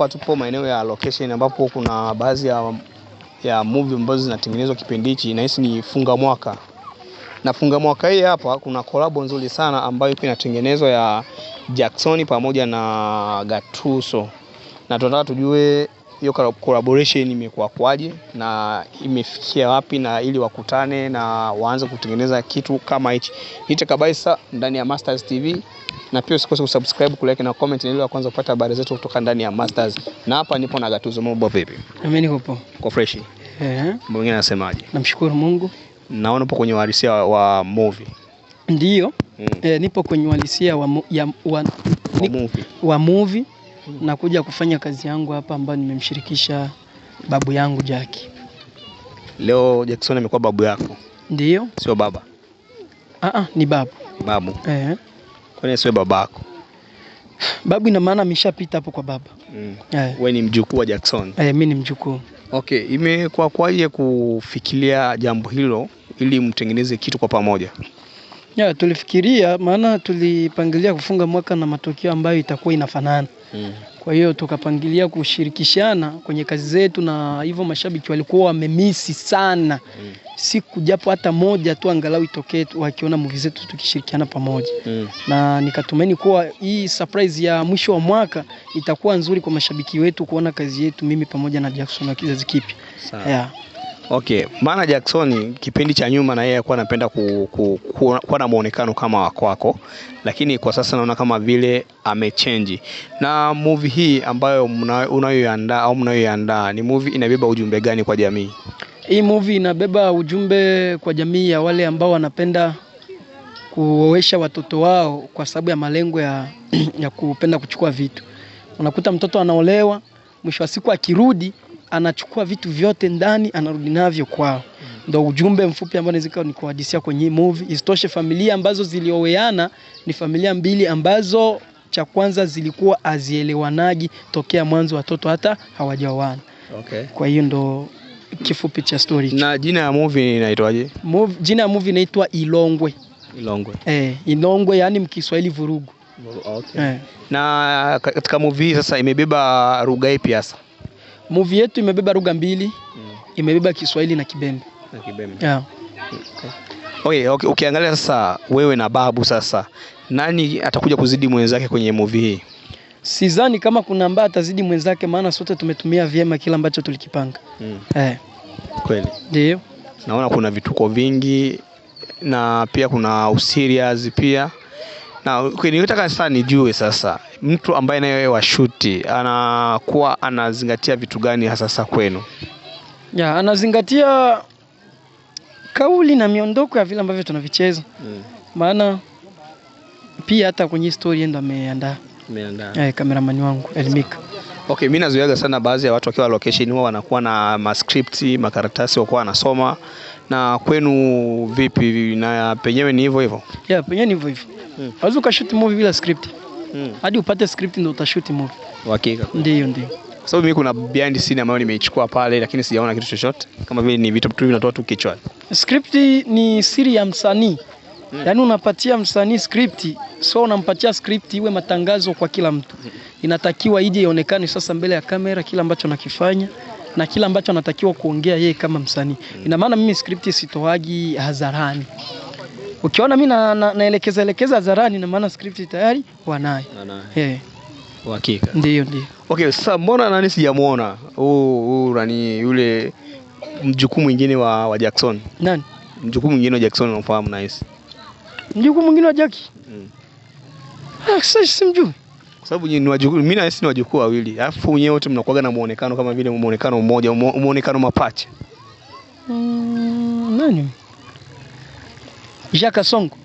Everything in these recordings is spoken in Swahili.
hapa tupo maeneo ya location ambapo kuna baadhi ya movie ambazo zinatengenezwa kipindi hichi, na hisi ni funga mwaka. Na funga mwaka hii hapa kuna collab nzuri sana ambayo pia inatengenezwa ya Jackson pamoja na Gatuso. Na tunataka tujue hiyo collaboration imekuwa kwaje na imefikia wapi, na ili wakutane na waanze kutengeneza kitu kama hichi. Hicho kabisa ndani ya Mastaz TV, na pia usikose kusubscribe, kulike na comment ili kwanza kupata habari zetu kutoka ndani ya Mastaz. Na hapa nipo na Gatuso. Mambo vipi? Mimi niko poa. Kwa fresh. Mwingine anasemaje? Namshukuru Mungu. Naona upo kwenye uhalisia wa movie. Ndio. Nipo kwenye uhalisia wa movie. Na kuja kufanya kazi yangu hapa ambayo nimemshirikisha babu yangu Jackie. Leo Jackson amekuwa babu yako? Ndio. Sio baba? Ni babu. Babu. Kwani sio babako? Babu ina maana ameshapita hapo kwa baba. Wewe ni mjukuu wa Jackson? Mimi ni mjukuu. Okay, imekuwa kwaje kufikiria jambo hilo ili mtengeneze kitu kwa pamoja? Tulifikiria, maana tulipangilia kufunga mwaka na matokeo ambayo itakuwa inafanana. Kwa hiyo tukapangilia kushirikishana kwenye kazi zetu, na hivyo mashabiki walikuwa wamemisi sana. Siku japo hata moja tu angalau itokee wakiona movie zetu tukishirikiana pamoja. Na nikatumaini kuwa hii surprise ya mwisho wa mwaka itakuwa nzuri kwa mashabiki wetu kuona kazi yetu mimi pamoja na Jackson wa kizazi kipya. Okay, maana Jackson kipindi cha nyuma na yeye alikuwa anapenda kuwa na muonekano kama wako, lakini kwa sasa naona kama vile amechange. Na movie hii ambayo unayoiandaa ni movie inabeba ujumbe gani kwa jamii? Hii movie inabeba ujumbe kwa jamii ya wale ambao wanapenda kuoesha watoto wao kwa sababu ya malengo ya kupenda kuchukua vitu. Unakuta mtoto anaolewa, mwisho wa siku akirudi anachukua vitu vyote ndani anarudi navyo kwao. Ndio ujumbe mfupi ambao naweza nikuhadisia kwenye hii movie. Isitoshe, familia ambazo zilioweana ni familia mbili ambazo cha kwanza zilikuwa hazielewanaji tokea mwanzo, watoto hata hawajaoana. Okay. Kwa hiyo ndo kifupi cha story. Na jina ya movie inaitwaje? Jina ya movie inaitwa Ilongwe. Ilongwe. Ilongwe yani mkiswahili vurugu. Okay. Na katika movie sasa imebeba lugha ipi hasa? Movie yetu imebeba lugha mbili. Imebeba Kiswahili na Kibembe. Okay, ukiangalia sasa wewe na babu, sasa nani atakuja kuzidi mwenzake kwenye movie hii? Sidhani kama kuna ambaye atazidi mwenzake, maana sote tumetumia vyema kila ambacho tulikipanga. Kweli. Ndio. Naona kuna vituko vingi na pia kuna userious pia. Na nataka sasa nijue sasa mtu ambaye naye washuti anakuwa anazingatia vitu gani hasa sasa kwenu? Anazingatia kauli na miondoko ya vile ambavyo tunavicheza. Maana pia hata kwenye story ndo ameandaa. Cameraman wangu Elmika. Okay, mimi nazoeaga sana baadhi ya watu wakiwa location wao wanakuwa na script, makaratasi wako wanasoma. Na kwenu vipi, na penyewe ni hivyo hivyo? Penyewe ni hivyo hivyo. Hawezi ukashoot movie bila script. Hadi upate script ndio utashoot movie. Hakika. Ndio. Sababu mimi kuna behind scene ambayo nimeichukua pale, lakini sijaona kitu chochote. Kama vile ni vitu tu vinatoa tu kichwani. Script ni siri ya msanii. Yaani unapatia msanii script, so unampatia script iwe matangazo kwa kila mtu. Inatakiwa ije ionekane sasa mbele ya kamera kila ambacho anakifanya na kila ambacho anatakiwa kuongea yeye kama msanii. Ina maana mimi script sitoagi hadharani. Ukiona mimi naelekeza hadharani, na maana script tayari wanayo. Hakika. Ndio. Okay, sasa mbona nani sijamuona? Nani yule mjukuu mwingine wa Jackson? Nani? Mjukuu mwingine wa Jackson unafahamu nice? Mjukuu mwingine wa Jackie? Sasa simjui. Kwa sababu ni wajukuu, mimi na yeye ni wajukuu wawili. Alafu wenyewe wote mnakuaga na muonekano kama vile muonekano mmoja, muonekano mapacha. Nani? Jaka Songo.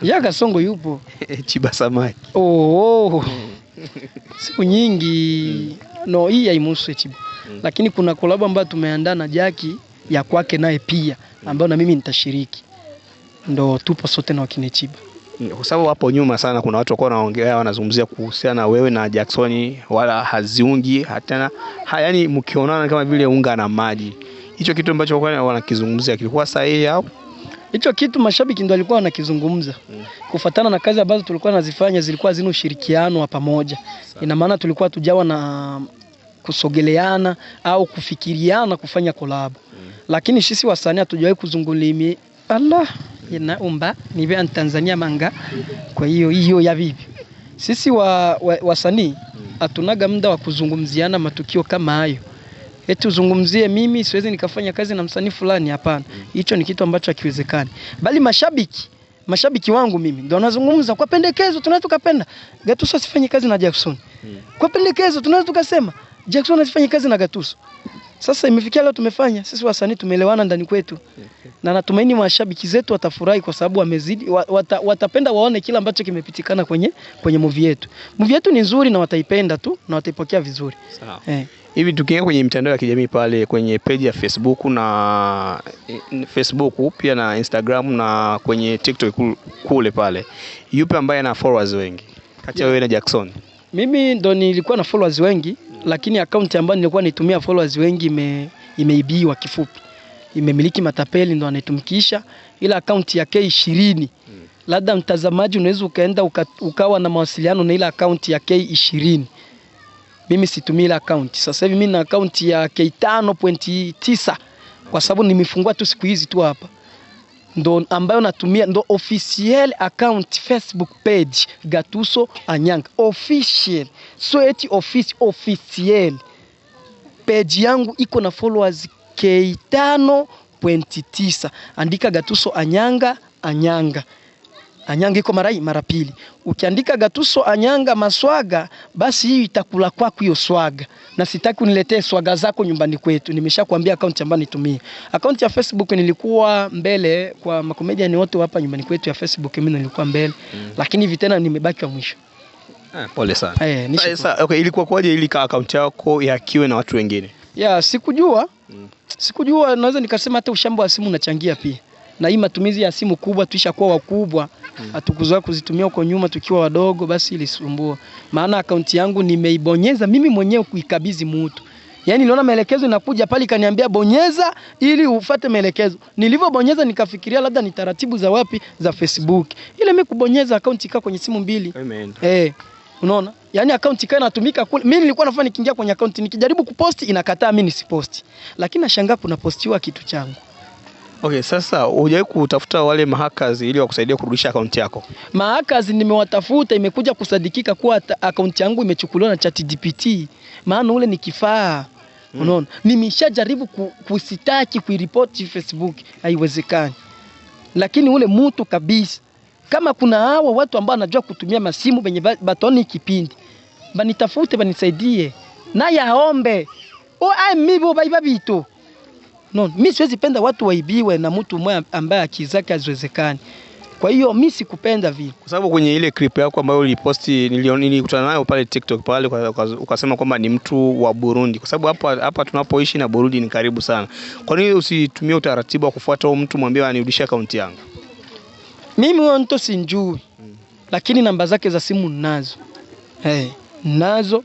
Jaka Songo yupo. Chiba Samaki. Siku nyingi. No, hii haimuhusu Chiba. Lakini kuna collab ambayo tumeandaa na Jackie ya kwake naye pia, ambayo na mimi nitashiriki. Ndo tupo sote na wakine Chiba. Kwa sababu hapo nyuma sana kuna watu walikuwa wanaongea wanazungumzia kuhusiana na wewe na Jackson, wala haziungi hata yaani mkionana kama vile unga na maji. Hicho kitu ambacho wanakizungumzia kilikuwa sahihi au? Hicho kitu mashabiki ndio walikuwa wanakizungumza. Kufuatana na kazi ambazo tulikuwa nazifanya zilikuwa hazina ushirikiano wa pamoja. Ina maana tulikuwa tujawa na kusogeleana au kufikiriana kufanya collab. Lakini sisi wasanii hatujawahi kuzungulimi Allah inaomba niwe Tanzania manga. Kwa hiyo ya vipi? Sisi wasanii hatunaga muda wa kuzungumziana matukio kama hayo. Eti uzungumzie mimi siwezi nikafanya kazi na msanii fulani, hapana. Hicho ni kitu ambacho hakiwezekani. Bali mashabiki wangu mimi ndio wanazungumza kwa pendekezo, tunaweza tukapenda Gatuso asifanye kazi na Jackson. Kwa pendekezo tunaweza tukasema Jackson asifanye kazi na Gatuso. Sasa imefikia leo tumefanya, sisi wasanii tumeelewana ndani kwetu. Na natumaini mashabiki zetu watafurahi kwa sababu wamezidi watapenda waone kila ambacho kimepitikana kwenye movie yetu. Movie yetu ni nzuri na wataipenda tu na wataipokea vizuri. Sawa. Hivi tukiingia kwenye mitandao ya kijamii pale kwenye page ya Facebook pia na Instagram na kwenye TikTok kule pale, yupi ambaye ana followers wengi kati ya wewe na Jackson? Mimi ndo nilikuwa na followers wengi, lakini account ambayo nilikuwa nitumia followers wengi imeibiwa kifupi. Imemiliki matapeli ndo anaitumikisha, ila account ya K20. Labda mtazamaji unaweza ukaenda ukawa na mawasiliano na ile account ya K20. Mimi situmii ile account. Sasa hivi mimi na account ya K5.9 kwa sababu nimefungua tu siku hizi tu hapa. Ndo ambayo natumia, ndo official account Facebook page Gatuso Anyanga official. So eti official page yangu iko na followers K5.9. Andika Gatuso Anyanga iko mara pili. Ukiandika Gatuso Anyanga Maswaga, basi hii itakula kwako hiyo swaga. Na sitaki uniletee swaga zako nyumbani kwetu. Nimeshakwambia account ambayo nitumie. Account ya Facebook nilikuwa mbele kwa makomedian wote hapa nyumbani kwetu ya Facebook, mimi nilikuwa mbele. Lakini hivi tena nimebaki wa mwisho. Pole sana. Sasa okay, ilikuwa kwaje ili account yako yakiwe na watu wengine? Sikujua. Sikujua, naweza nikasema hata ushamba wa simu unachangia pia. Na hii matumizi ya simu kubwa tuishakuwa wakubwa, hatukuzoea kuzitumia huko nyuma tukiwa wadogo, basi ilisumbua. Maana akaunti yangu nimeibonyeza mimi mwenyewe kuikabidhi mtu. Yaani niliona maelekezo inakuja pale kaniambia bonyeza ili ufuate maelekezo. Nilivyobonyeza nikafikiria labda ni taratibu za wapi za Facebook. Ile mimi kubonyeza akaunti ika kwenye simu mbili. Unaona? Yaani akaunti ika inatumika kule. Mimi nilikuwa nafanya nikiingia kwenye akaunti nikijaribu kuposti inakataa mimi nisiposti. Lakini nashangaa kuna postiwa kitu changu. Okay, sasa hujawahi kutafuta wale mahackers ili wakusaidia kurudisha account yako? Mahackers nimewatafuta, imekuja kusadikika kuwa account yangu imechukuliwa na ChatGPT. Maana ule ni kifaa. Unaona? Nimeshajaribu kusitaki kuiripoti Facebook, haiwezekani. Lakini ule mtu kabisa, kama kuna hawa watu ambao wanajua kutumia masimu benye batoni kipindi, banitafute banisaidie. Na yaombe. Mimi baiba bitu. No, mimi siwezi penda watu waibiwe na mtu mmoja ambaye akizake haziwezekani. Kwa hiyo mimi sikupenda vile. Kwa sababu kwenye ile clip yako ambayo uliposti nilikutana nayo pale TikTok pale ukasema kwamba ni mtu wa Burundi. Kwa sababu hapa tunapoishi na Burundi ni karibu sana. Kwa nini usitumie utaratibu wa kufuata huyo mtu mwambie anirudishie account yangu? Mimi huyo mtu sinjui. Lakini namba zake za simu ninazo. Nazo.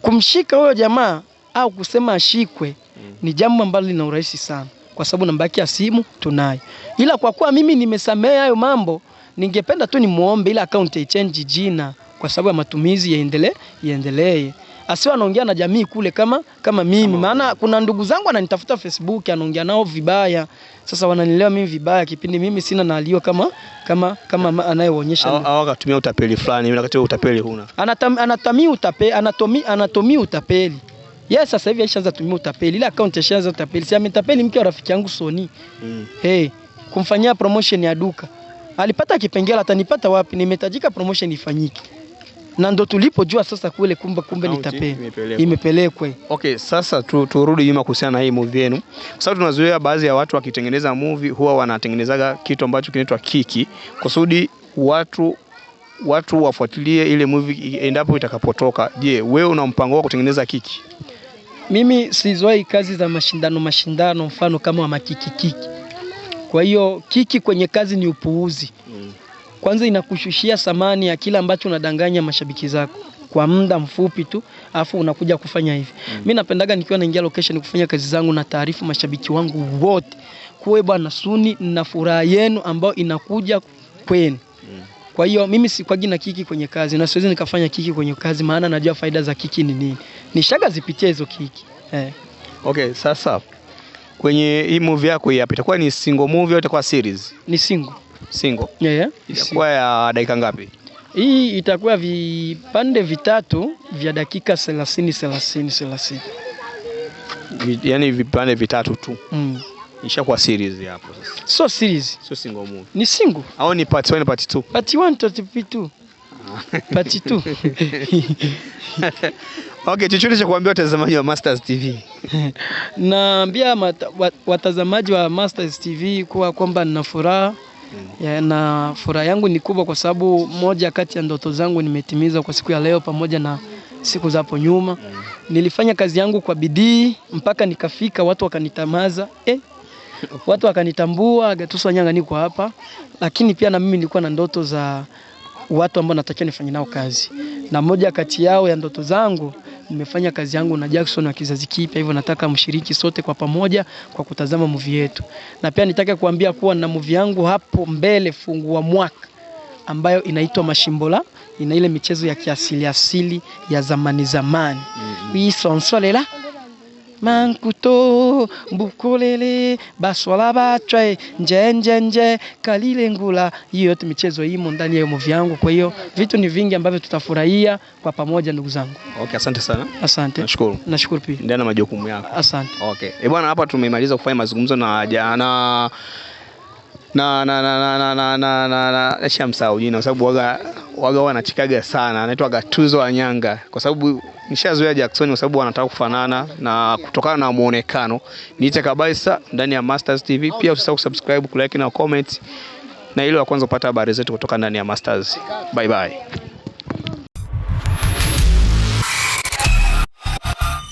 Kumshika huyo jamaa au kusema ashikwe ni jambo ambalo lina urahisi sana kwa sababu namba yake ya simu tunayo. Ila kwa kuwa mimi nimesamea hayo mambo, ningependa tu nimuombe ile account ichange jina kwa sababu ya matumizi yaendelee. Asiwe anaongea na jamii kule kama mimi. Maana kuna ndugu zangu wananitafuta Facebook anaongea nao vibaya. Sasa wananielewa mimi vibaya kipindi mimi sina nalio kama anayeonyesha. Au akatumia utapeli fulani, mimi nakati utapeli huna. Anatumia utapeli. Yes, sasa hivi aishaanza kutumia utapeli. Ile account aishaanza utapeli. Si ametapeli mke wa rafiki yangu Sony. Kumfanyia promotion ya duka. Alipata kipengele, atanipata wapi? Nimetajika promotion ifanyike. Na ndo tulipojua sasa kule kumbe ni tapeli. Imepelekwa. Okay, sasa turudi nyuma kuhusiana na hii movie yenu. Kwa sababu tunazoea baadhi ya watu wakitengeneza movie huwa wanatengenezaga kitu ambacho kinaitwa kiki. Kusudi watu wafuatilie ile movie endapo itakapotoka. Je, wewe una mpango wa kutengeneza kiki? Mimi sizoei kazi za mashindano mfano kama wa makiki. Kwa hiyo kiki kwenye kazi ni upuuzi. Kwanza inakushushia thamani ya kila ambacho unadanganya mashabiki zako. kwa muda mfupi tu, afu unakuja kufanya hivi. Mimi napendaga nikiwa naingia location kufanya kazi zangu na taarifu mashabiki wangu wote, kuwe bwana Suni na furaha yenu ambayo inakuja kwenu. Kwa hiyo mimi sikwagi na kiki kwenye kazi na siwezi nikafanya kiki kwenye kazi, maana najua faida za kiki ni nini. Nishaga zipitia hizo kiki. Okay, sasa kwenye hii movie yako hii hapa itakuwa ni single movie au itakuwa series? Ni single. Single. Itakuwa ya dakika ngapi? Hii itakuwa vipande vitatu vya dakika 30. Yaani vipande vitatu tu. Ishakuwa series hapo sasa. So series. So single movie. Ni single. Au ni part 1 part 2? Part 1 part 2. Part 2. Okay, chochote cha kuambia watazamaji wa Mastaz TV? Naambia watazamaji wa Mastaz TV kwamba nina furaha. Na furaha yangu ni kubwa kwa sababu moja kati ya ndoto zangu nimetimiza kwa siku ya leo pamoja na siku za hapo nyuma. Nilifanya kazi yangu kwa bidii mpaka nikafika, watu wakanitamaza. Watu wakanitambua, Gatuso Wanyanga niko hapa. Lakini pia na mimi nilikuwa na ndoto za watu ambao natakiwa nifanye nao kazi. Na moja kati yao ya ndoto zangu nimefanya kazi yangu na Jackson wa kizazi kipya, hivyo nataka mshiriki sote kwa pamoja kwa kutazama movie yetu. Na pia nitaka kuambia kuwa na movie yangu hapo mbele fungua mwaka ambayo inaitwa Mashimbola, ina ile michezo ya kiasili ya zamani. Wisonsolela mankuto mbukolele baswala bachwe njenjenje kalile ngula. Hiyo yote michezo imo ndani ya movie yangu. Kwa hiyo vitu ni vingi ambavyo tutafurahia kwa pamoja ndugu zangu. Okay, asante sana. Asante. Nashukuru pia. Ndio na majukumu yako. Asante. Okay. Bwana, hapa tumemaliza kufanya mazungumzo na jana shamsau jina kwa sababu waga wanachikaga sana. Anaitwa Gatuso Wanyanga kwa sababu nishazoea Jackson kwa sababu wanataka kufanana na kutokana na muonekano. Niite kabisa ndani ya Mastaz TV. Pia usisahau kusubscribe, kulike na comment na ili wa kwanza kupata habari zetu kutoka ndani ya Mastaz. Bye bye.